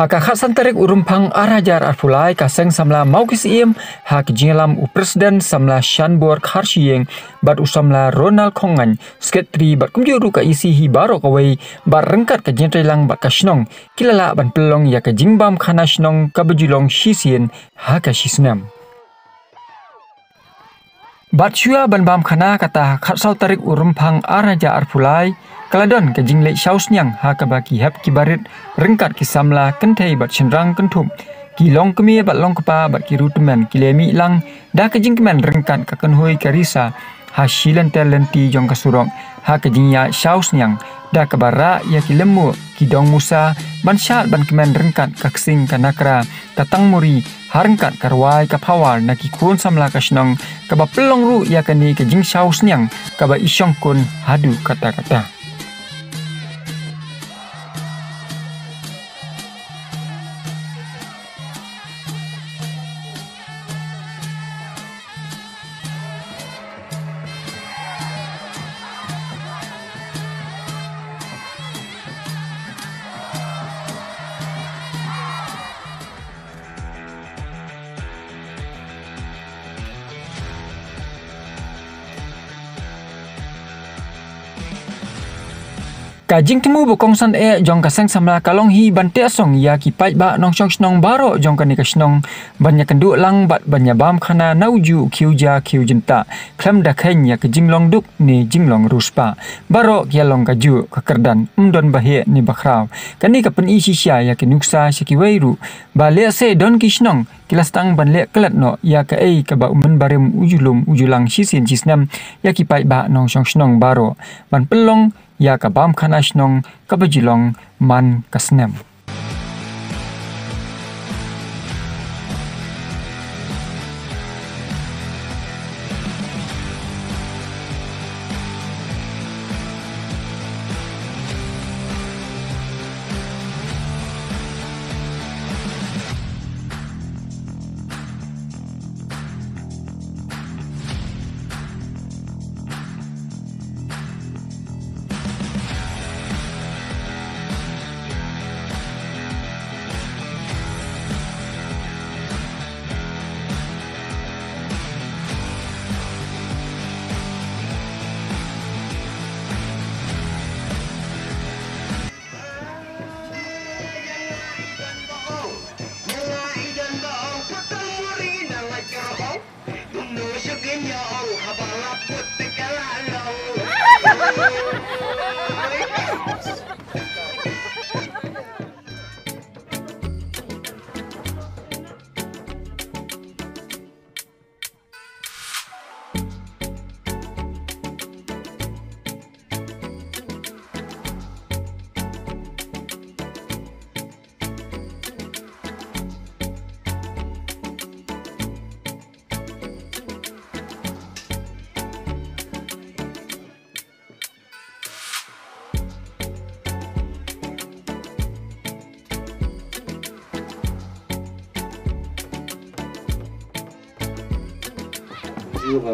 Haka khasan tarik urumpang arajar arfulai kaseng samla Mawkisyiem hak jinglam presiden samla Shanbor Kharshiyeng bat usamla Ronald Kongan sekretari bat kumjuru ka isi hi baro kawai bat rengkat ka jintrelang bat ka Shnong kilala ban pelong ya ka jingbam Khana Shnong ka bejulong shisien haka shisnam. Bat syua ban bam Khana kata khatsau tarik urumpang araja arfulai kaladon ke jinglek syausnyang haka baki hap kibarit rengkat ki samla kentai bat cendrang kentup ki long kemi bat long kepa bat ki rutemen kilemi lang dah ke jingkemen rengkat ka kenhui karisa ha shilan talenti jong kasurok ha ke jingya syausnyang dah ke bara ya ki lemu ki dong musa ban Shad ban kemen rengkat ka kesing kanakra katang muri harengkat ka Rwai ka pawar na ki kun samla ka Shnong ka ba pelong ru ya kani ke jing syausnyang ka ba isyong kun hadu kata-kata. Kajing temu bukongsan jong kaseng samla kalong hi ban te song ya ki Paidbah nong Shnong baro jong kan ka Shnong banyak kenduk lang bat banyak bam Khana nauju kiuja kiu jenta klam da khen ya ke jinglong duk ni jinglong ruspa baro kia long kaju ka kerdan umdon bahie ni bakraw kani ka pen isi sya ya ke nuksa siki wairu ba le se don ki Shnong kilas tang ban le kelat no ya ka ka ba umen barem ujulang sisin cisnam ya ki Paidbah nong Shnong baro ban pelong ya ka bam Khana Shnong ka bejilong man kasnem.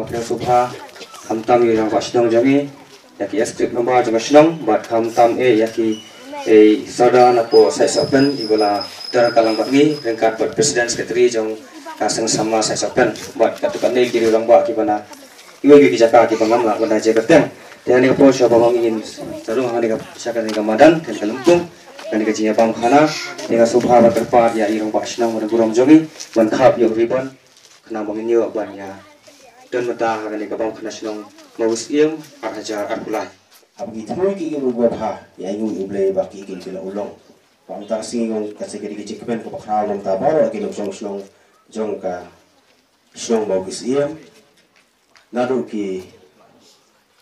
Yang subha kamtam yang pak Shnong jangi yaki strip nomor janga Shnong bat kamtam yaki sada napo sai sapen ibola dar kalang bagi rengkat bat presiden sekretari jong kaseng sama sai sapen bat katukan nei kiri orang ba kibana iwe gi jaka ki bangam la bana je kateng dan ni po sya bang ingin sarung ngani ka saka ni kamadan dan kalempung dan ka jinya bang Khana ni subha bat terpat ya irong pak Shnong gurong jogi ban khap yo ribon kena bangin yo ban ya dan mata hari ini kabang Khana Shnong Mawkisyiem arajar arfulai. Abgi thamoi ki ngu gwa pha ya ngu uble ba ki kin kila ulong. Pang ta sing ngong ka se ki jikpen ko bakra long ta baro ki long Shnong jong ka Shnong Mawkisyiem. Nadu ki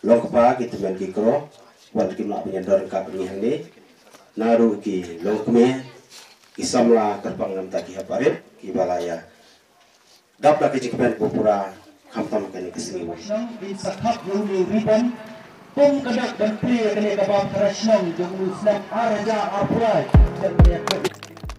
long pa ki temen ki kro wal ki na penyandor ka ni hande. Nadu ki long kme ki samla terpang nam ta ki haparit ki balaya. Dapla ki jikpen ko pura kamtam kani kesini. Shnong di sakap lulu ribbon pum kadak dan play kani kabang Khana Shnong jong muslim araja arfulai dan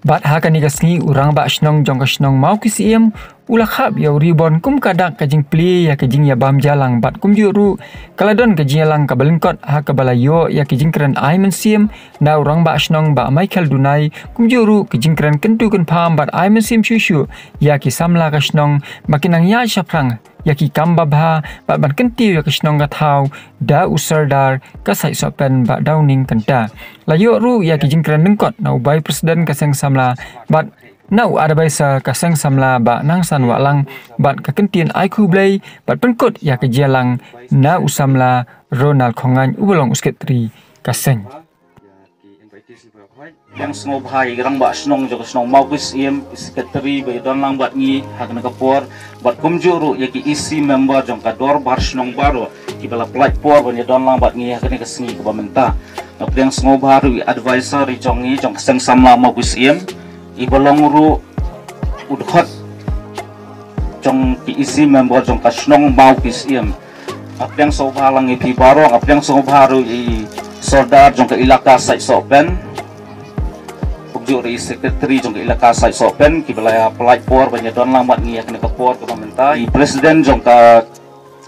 bat haka ni kasngi urang ba Shnong jong ka Shnong Mawkisyiem Ulah khap ya ribon kum kadak kajing pli ya kajing ya bam jalang bat kum juru kaladon kajing lang kabalengkot Haka balayo ya kajing keren Mawkisyiem na orang ba Shnong ba Michael Dunai kum juru kajing keren kentu kan pam bat Mawkisyiem shushu ya ki samla ka Shnong makinang ya syaprang ya ki kamba bha bat ban kentiu ya ka Shnong ka thau da usardar ka sai sopen ba downing kanta layo ru ya kajing keren dengkot na ubai presiden ka seng samla bat Nau ada baisa kaseng samla ba nang san walang bat kakentien aiku blay bat penkot ya kejalang na usamla Ronald Khongan ubolong usketri kaseng. Yang semua bahaya gerang bat Shnong juga Shnong Mawkisyiem sekretari bayi don lang bat ngi Haka kapor bat kumjuru ya ki isi member jong kador bar Shnong baru ki bala platform bayi don lang bat ngi Haka Sngi ke bamenta. Nap yang semua baru advisor jong ngi jong kaseng samla Mawkisyiem ibalong ru udhot jong ki isi member jong ka Shnong Mawkisyiem apyang so balang ipi barong apyang so baru i sodar jong ka ilaka sai sopen pujuri sekretari jong ka ilaka sai sopen ki balaya platform banyak don lambat ngi kena kapor ke pemerintah i presiden jong ka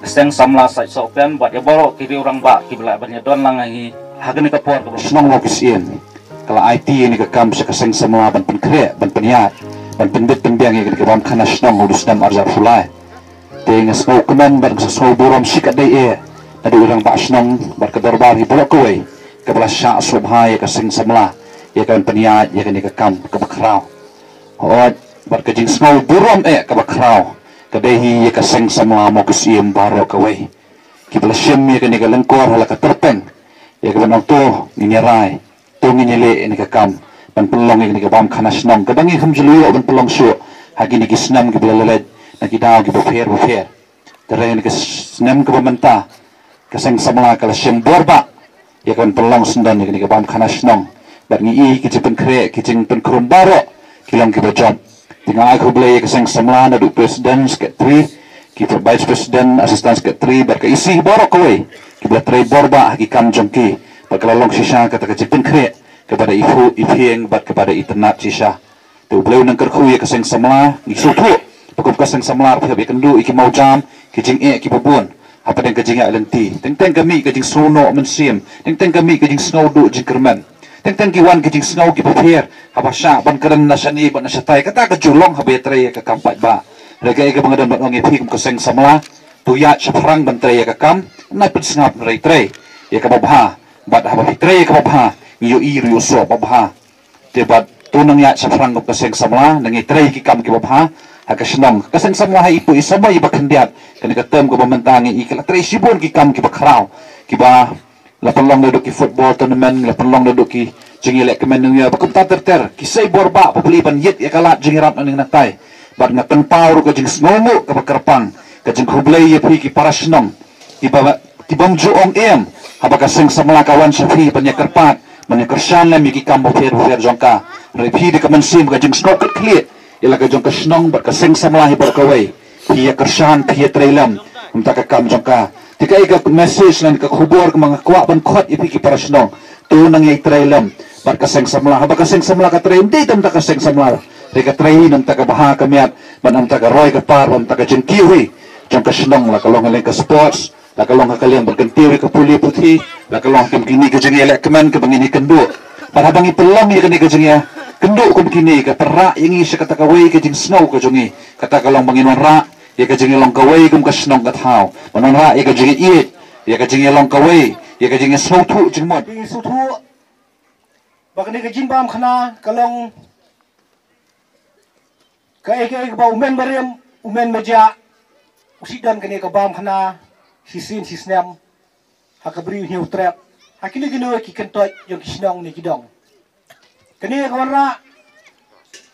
seng samla sai sopen bat ya baro ki orang ba ki balaya banyak don lang ngi hakene kapor ke Shnong Mawkisyiem kalau IT ini kekam sekaseng semua ban penkre ban peniat ban penbit penbiang yang kebam Khana Shnong udus dam arja fulai teng snow kemen ban snow buram sikat dai ada orang ba Shnong bar ke darbar hi bolok kowe ke belas sya subhai kaseng semla ya kan peniat ya kan kekam ke bakrau hot bar ke jing snow buram ke bakrau ke dehi ya kaseng semla Mawkisyiem baro kowe ki belas syem ya kan lengkor hala ka terpeng ya kan auto ni rai tungi nyele ini kekam ban pelong ini ke bam Khana Shnong kadangi kham jelu ban pelong syu hagi ni kisnam ke belalet na kidaw ke bfer tere ni kisnam ke bamenta kaseng samla kala shemborba ya kan pelong sendan ini ke bam Khana Shnong bat ngi i ki pen kre ki jing pen krum baro kilang ke bajam tinga aku beli kaseng samla na du presiden sekretari ki vice president asisten sekretari bar ke isi baro kowe ki bela tre borba hagi kam jongki Pagkalalong sisya kata kecipin kre kepada ibu ipieng bat kepada internet sisya. Tu beliau nangker kuya kaseng samla ngisutu. Pakup kaseng samla pihak kendu iki mau jam kijing ki babun. Apa yang kejing lenti. Teng kami kejing sono mensim. Teng kami kejing snow du jing kerman. Teng kiwan kejing snow ki papier. Apa sya ban keren nasani ban nasatai kata kejulong habe tre ke kampat ba. Rega ke bangadan bat ngi pihak kaseng samla. Tuya syafrang ban tre ke kam. Nai pet sngap rei tre. Ya ka babha bat haba fitre ka babha ngiyo iri uso babha te bat tunang ya safrang ko kaseng samla nangi tre ki kam ki babha Haka Shnong kaseng samla ha ipu isabay bakendiat kani katem ko bamantangi ikala tre sibon ki kam ki bakraw ki ba lapalong na do ki football tournament lapalong na do ki jingilek kemen ya bakum tater ki say borba pabaliban yet ya kalat jingirat ning natay bat ngaten pawro ko jing sngomo ka bakarpang ka jing hublay ya ki para Shnong ki ba tibang juong haba kaseng samla kawan syafi penyakerpat menyakersan lem yiki kambo fer jongka repi de kamansim ka jing snoket klit ila ka jongka Shnong bat kaseng samla hi bar kawai hiya kersan hiya trailam umta ka kam jongka tika ika message lan ka khubor ka mga kwa ban khot ipiki para Shnong tu nang yai trailam bat kaseng samla haba kaseng samla ka train di tam ta kaseng samla reka train nam ta ka baha kamiat ban am ta ka roy ka par am ta ka jing kiwi jongka Shnong la kalong ka sports la kalong kalian berkentiwi ke puli putih la kalong kem kini ke jengi elek keman ke bangini kenduk pada bangi pelang ya kini ke jengi kenduk kum kini ke perak yang isi kata kawai ke jeng snow ke jengi kata kalong bangi rak ya ke jengi long kawai kum ke Shnong ke thau manon rak ya ke jengi iit ya ke jengi long kawai ya ke jengi snow tu jeng mod di sutu bakani ke jimbam Khana kalong ke bau umen bariam umen meja usidan kini ke bam Khana sisin sisnem Haka beri hiu trap hakini gino ki kentot yang Shnong ni kidong kini kawan ra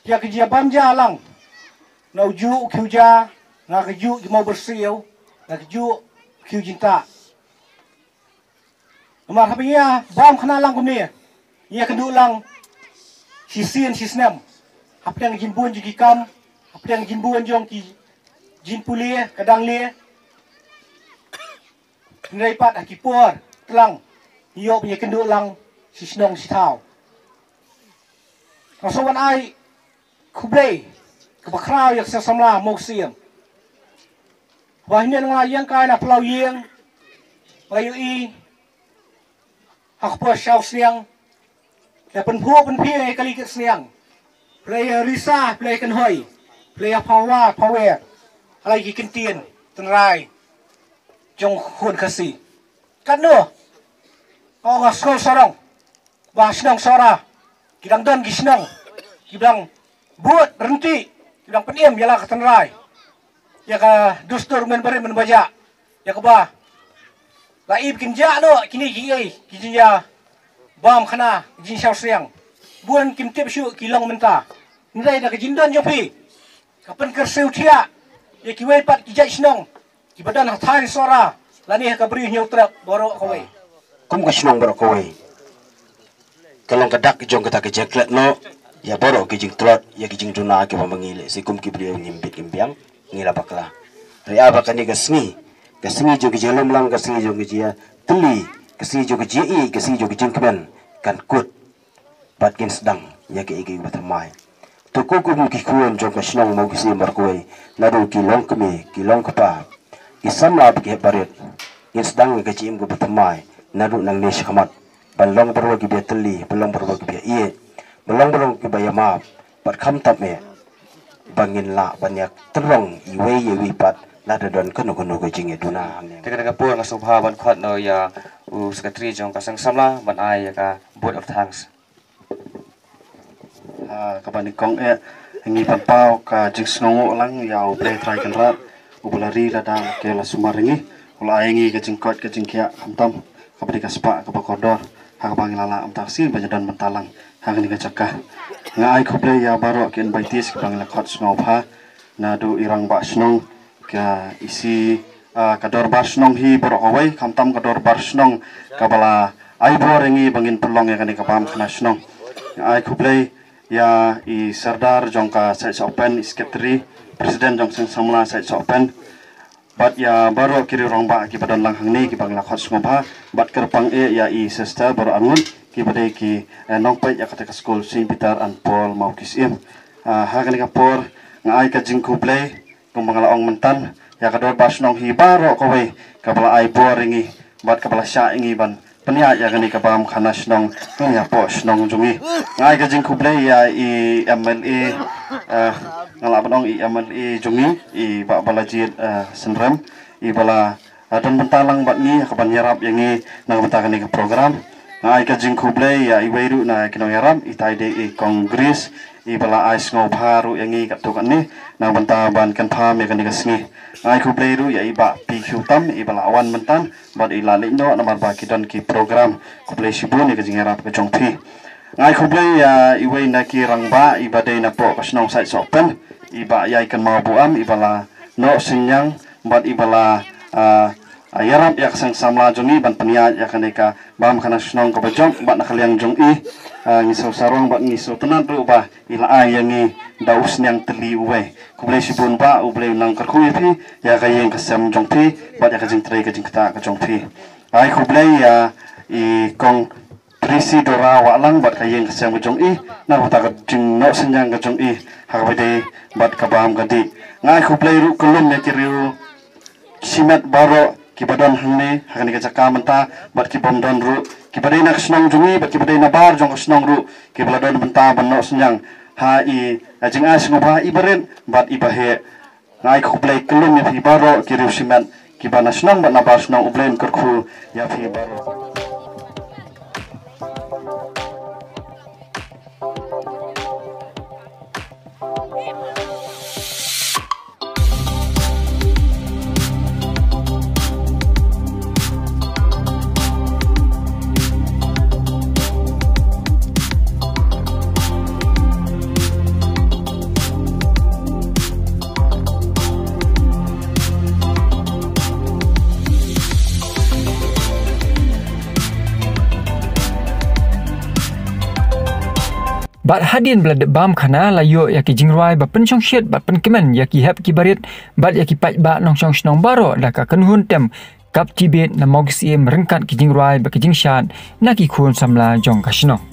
ya kerja bamja lang na uju kiuja na keju mau bersih na keju kiu cinta nomor habinya bam Khana lang kuni ia kendu lang sisin sisnem apa yang jimbun jiki kam apa yang jimbun jong ki jin puli kadang le Nreipat akipor telang iyo punya kenduk lang si Shnong si tau. Rasawan ai kublay kebakrau yak sesamla Mawkisyiem wahnya ngayang kai na pelau yang bayu i hakpo shau siang ya pen pie kali ke siang play risa play Kynhun play power alai ki kentien tenrai jong khun kasi kan no oh skol sorong ba Shnong sora kidang don ki Shnong kidang buat berhenti kidang peniem yalah ke tenrai ya ka dustur men bare men baja ya ka ba laib kinja no kini kinja bam Khana jin shao siang buan kim tip shu kilong menta nilai da jindan jopi kapan kerseu tia ya ki wei pat ki jai Shnong ki badan hatai sora lani ka beri nyau trap boro ko wei kum ka Shnong boro ko wei kalong kadak ki jong kata ke jeklet no ya boro ki jing trot ya ki jing duna ki pamangile si kum ki beri nyimpit kimbiang ngira bakla ri aba kan ni Sngi jo ki jelom lang ka Sngi jo ki jia tuli ka Sngi jo ki ji ka Sngi jo ki jingkmen kan kut batkin sedang ya ki igi batamai to ko ko ki kuon jo ka Shnong Mawkisyiem barkoi nadu ki long kemi ki long kapa ki samla ki baret in sedang ka ji im go batamai nadu nang ne shkamat balong barwa ki betli balong barwa ki ie balong ki bayama pat kham tap me bangin la banyak terong iwe pat nada don kono ko jinge duna Teka pur nga subha ban khot no ya secretary jong kasang samla ban ai ya ka board of thanks kapan ikong ngi pampau ka jing Shnong lang ya play try kan rat ubulari ladang ke la sumaringi ula ngi ka jing kot ka jing kya amtam kapadi ka spa ka kodor ha ka bangilala am taksi bajadan mentalang ha ni ka cakah nga ai khople ya baro ken baitis ka bangla khot Shnong pha na do irang ba Shnong ka isi kador bar Shnong hi boro awai kamtam kador bar Shnong kabala ai borengi bangin pelong ya kan ka pam Khana Shnong ai khople ya i sardar jongka site open secretary presiden jong sing samla site open bat ya baro kiri rongba ki badan lang hangni ki bangla khot Sngopha bat kerpang ya i sister baro angun ki badai ki nongpai ya kata school St Peter and Paul Mawkisyiem ha kan ka por ngai ka jingku play kung bangala ong mentan ya kador bar Shnong hi baro ko we kabala ai boringi bat kabala sha ingi ban penia ya gani ka bam Khana Shnong ya po Shnong jungi ngai ka jingku play ya i MLA ngala banong i MLA jungi i ba balajit senrem i bala dan bentalang bat ni ka ban yarap yangi nang bentakan ni ka program ngai ka jingku play ya i weiru na kinong yarap i taide i kongres i bala ai Sngopha ru yangi ka tukan ni nang benta ban kan pham ya kan ni ka Sngi ngai ku play ru ya i ba PQ tam i bala awan mentan bat i la lindo namar ba ki don ki program ku play sibun ni ka jing yarap ka jong phi ngai ku play ya i wei na ki rangba i badai na po ka Shnong site open i ba yai kan mau buam i bala no sinyang bat i bala yarap yak sang samla jongi ban penia ya kan ka bam Khana Shnong ka bajong bat na kaliang jong i ngiso sarong bat ngiso tenan ru ba ila ai yangi daus nyang teli uwe kublai sibun ba ublai nang karkui phi ya ka yeng ka sam jong phi bat ya ka jing trai ka jing kata ka jong phi ai kublai ya i kong trisi dora wa lang bat ka yeng ka sam jong i na ta ka jing no sinyang ka jong i ha ka bade bat ka bam ka di ngai kublai ru kulum ya kiriu simet baro ki badan hangne hakani ka cakka menta bat ki bom don ru ki badai na Shnong jungi bat ki badai na bar jong Shnong ru ki baladon benta ban no senyang ha i jing as Sngopha i baren bat i bahe ngai khu play kelum ya fi baro ki ru simen ki bana Shnong bat na bar Shnong ublen kerkhu ya fi baro Bat hadin belad bam Khana layo ya ki jing Rwai ba pen chong shet ba pen kemen ya ki hep ki barit bat ya ki Paidbah nong chong Shnong baro da ka Kynhun tem Captivate na Mawkisyiem rengkat ki jing Rwai ba ki jing Shad na ki khun samla jong ka Shnong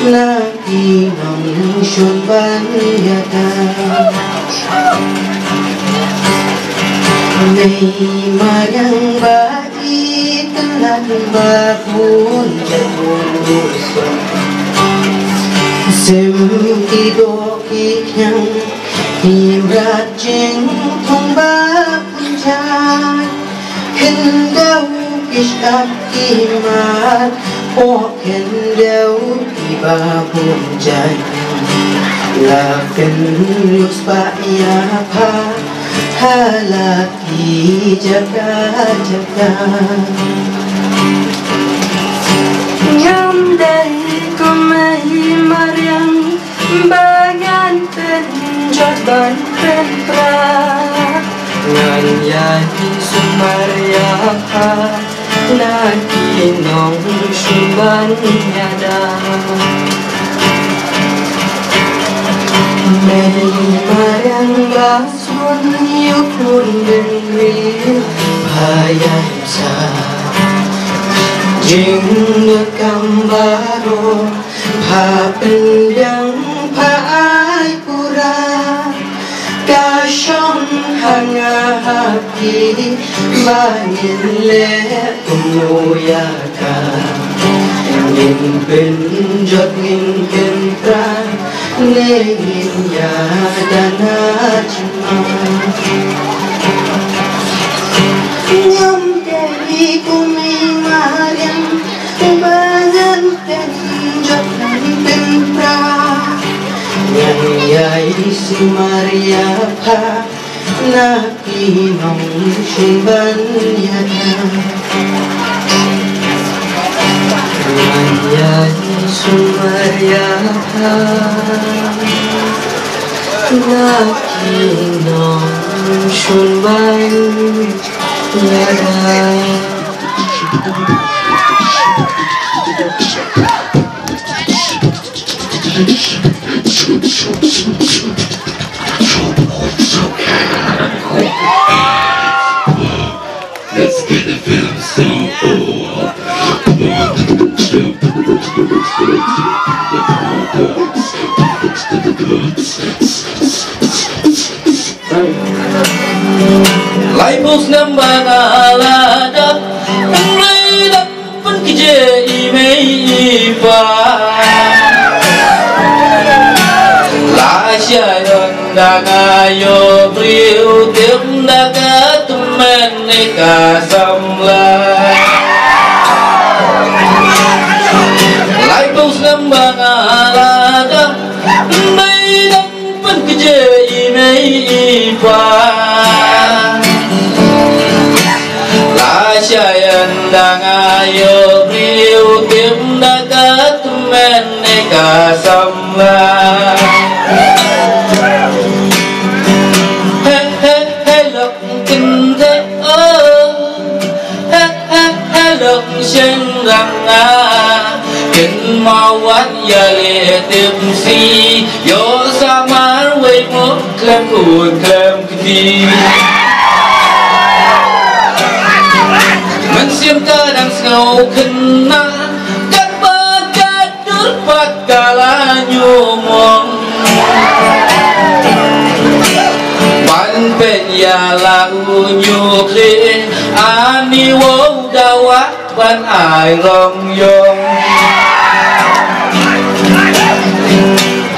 Naki nong shun ban yada Nei mayang bagi telan babun jatuh Sem kido kikyang Himrat jeng thong babun jai Kendau kishap kimat O kendau babun jai Laken luspa yapa Halaki jaga-jaga Nyamdai kumai mariang Bagan penjot ban pentra Nganyai sumaryaka Naki nong sumban yada Mei mariang basun yukun denri Bayang sa Jing nekam baro Pa pendang pa ai pura Kasyong hanga hati Bangin le umuyaka Ngin penjot ngin kentra Ngin ya dana cuma Nyam dari kuming mariang Bangan penjot ngin kentra Nyayai si Maria pa Naki nong shimban yada Nyayai si Maria pa Naki nong shimban yada Let's get the film song. Laibus nambang alada Nanglaydak penkije imeipa Lasyayon dangayo priu tim daga tumen nika samlai Laibus nambang alada Nanglaydak penkije imeipa Lasyayan dangayo priu tim daga tumen nika samlai He he he lok kinh thế He he he lok sen răng Kinh mau wat ya le tim si Yo samar wei mo klem kun klem kiti Mensiam kadang sengau kena Kat bakat durpat kala nyumong Pan penya lau nyukli Ani wow dawat pan ai rong yong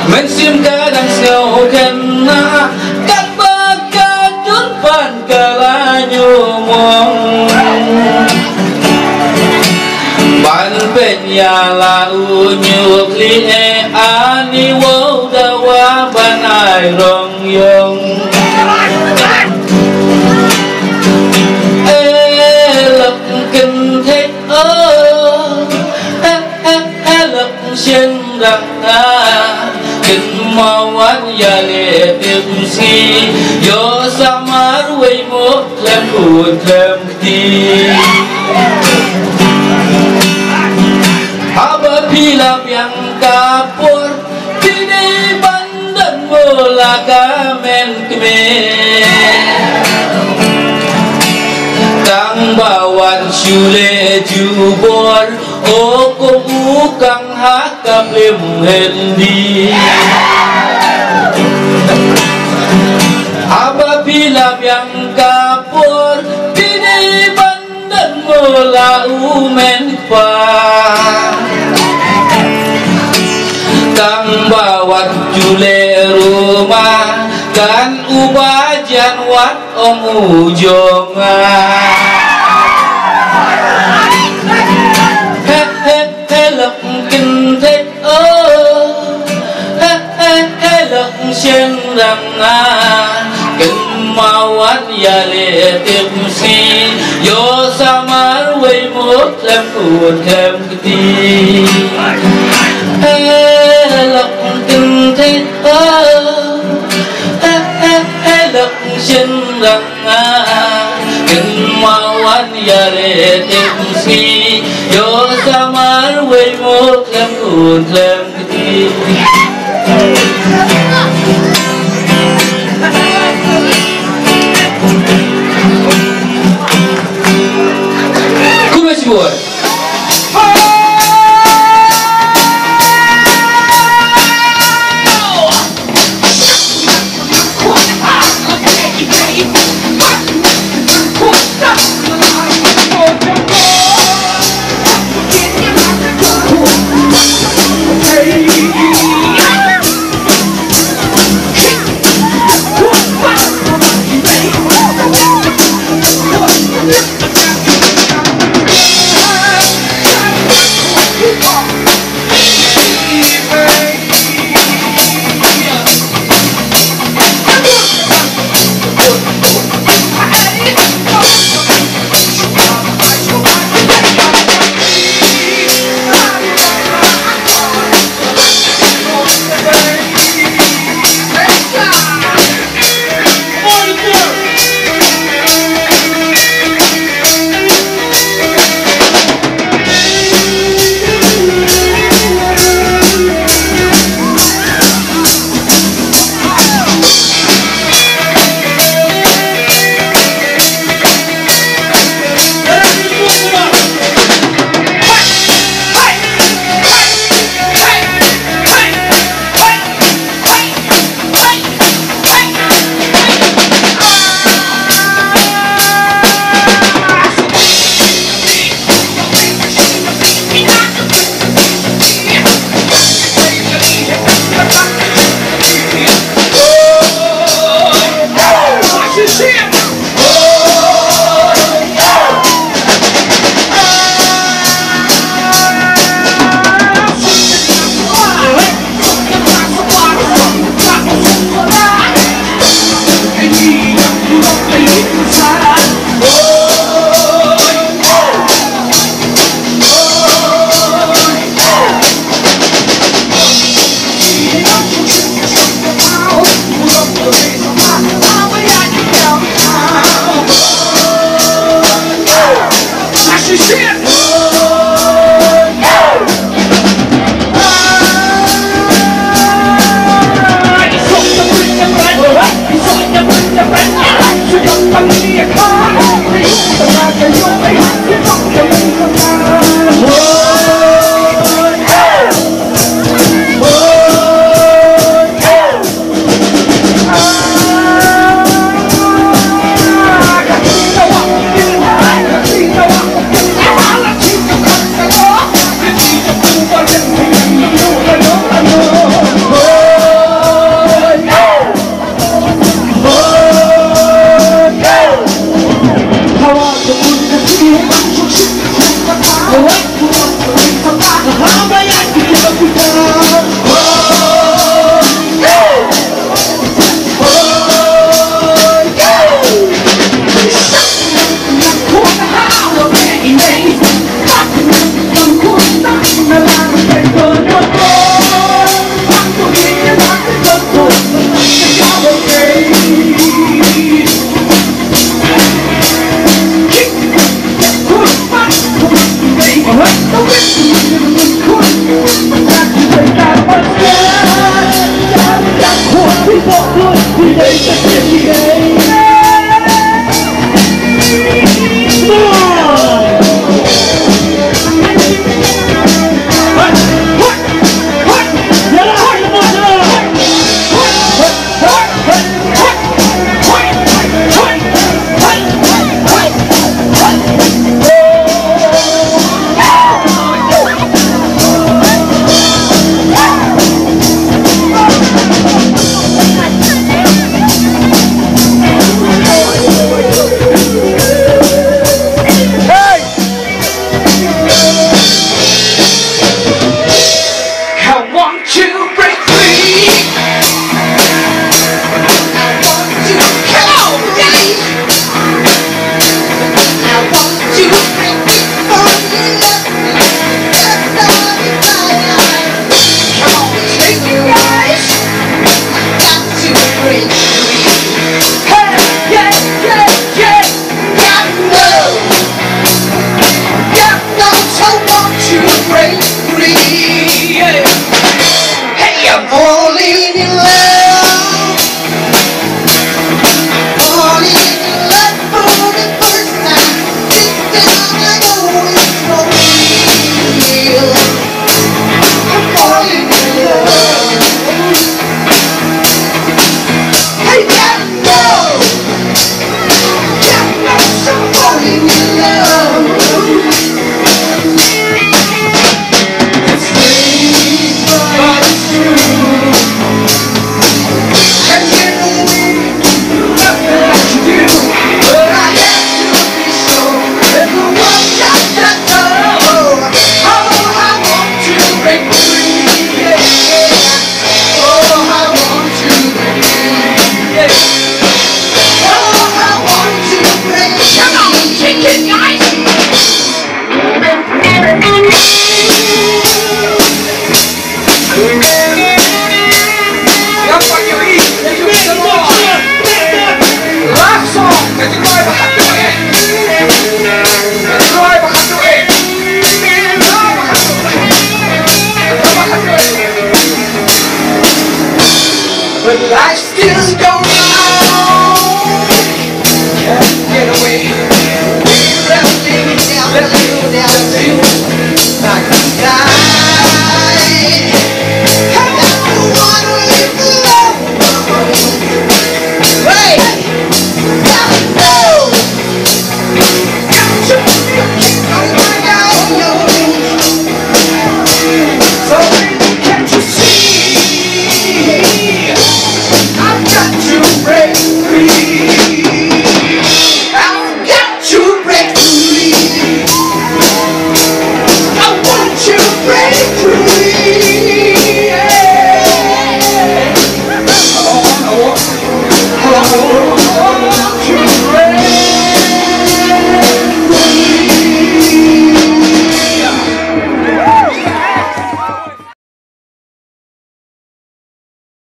Mensiam kadang sengau kena Kat bakat durpat kala nyumong Ban penya lau nyukli ani wow dawa ban ai rong yong lộc kinh thế lộc sen răng kinh mau anh ya le tim si yo samar wei mo klem kun klem ti Aba pilam yang kapur Pini bandan bola kamen kemen Kang bawan syule jubor O kong ukang Haka plim hendi apabila yang kapur bini bandan mula umen pa kang bawat jule rumah kan ubajan wat omujonga lộc kinh thế lộc sen rằng kinh mau ăn ya lệ tiếp si yo samar way mốt làm cuốn thêm cái lộc kinh thế lộc sen rằng kinh mau ăn ya lệ tiếp si yo samar way mốt làm cuốn thêm